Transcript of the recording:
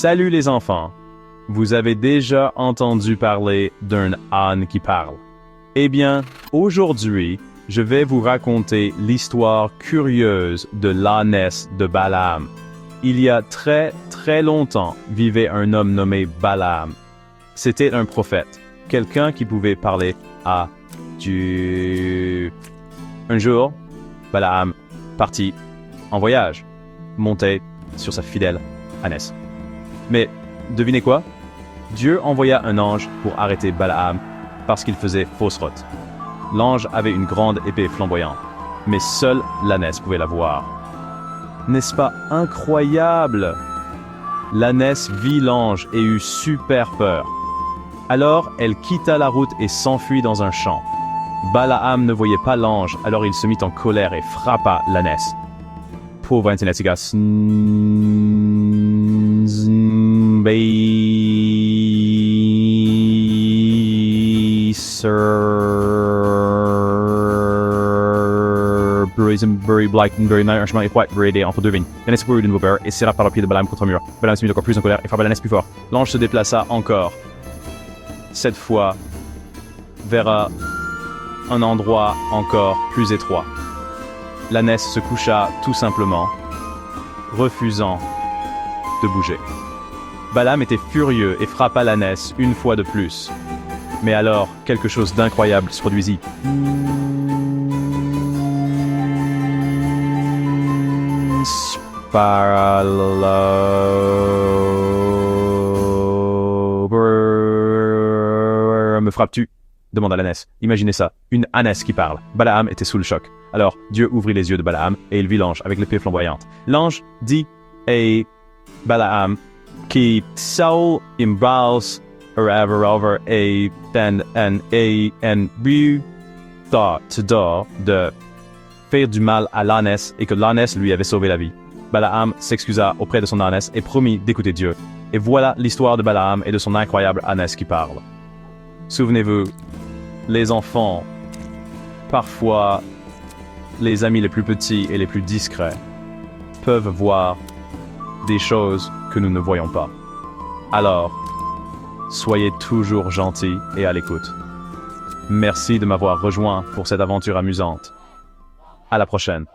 Salut les enfants! Vous avez déjà entendu parler d'un âne qui parle. Eh bien, aujourd'hui, je vais vous raconter l'histoire curieuse de l'ânesse de Balaam. Il y a très longtemps vivait un homme nommé Balaam. C'était un prophète, quelqu'un qui pouvait parler à Dieu. Un jour, Balaam partit en voyage, monté sur sa fidèle ânesse. Mais devinez quoi? Dieu envoya un ange pour arrêter Balaam parce qu'il faisait fausse route. L'ange avait une grande épée flamboyante, mais seule l'ânesse pouvait la voir. N'est-ce pas incroyable? L'ânesse vit l'ange et eut super peur. Alors elle quitta la route et s'enfuit dans un champ. Balaam ne voyait pas l'ange, alors il se mit en colère et frappa l'ânesse. Pauvre Internet, gars. Bury Blackberry Night, un chemin étroit bridé entre deux vignes. L'ânesse courut de nouveau peur et serra par le pied de Balaam contre un mur. Balaam se mit encore plus en colère et frappa l'ânesse plus fort. L'ange se déplaça encore. Cette fois, vers un endroit encore plus étroit. L'ânesse se coucha tout simplement, refusant de bouger. Balaam était furieux et frappa l'ânesse une fois de plus. Mais alors, quelque chose d'incroyable se produisit. Me frappes-tu? Demanda l'ânesse. Imaginez ça, une ânesse qui parle. Balaam était sous le choc. Alors Dieu ouvrit les yeux de Balaam et il vit l'ange avec l'épée flamboyante. L'ange dit à Balaam qui Saul embrasse over et but de faire du mal à l'ânesse et que l'ânesse lui avait sauvé la vie. Balaam s'excusa auprès de son ânesse et promit d'écouter Dieu. Et voilà l'histoire de Balaam et de son incroyable ânesse qui parle. Souvenez-vous, les enfants, parfois les amis les plus petits et les plus discrets, peuvent voir des choses que nous ne voyons pas. Alors, soyez toujours gentils et à l'écoute. Merci de m'avoir rejoint pour cette aventure amusante. À la prochaine.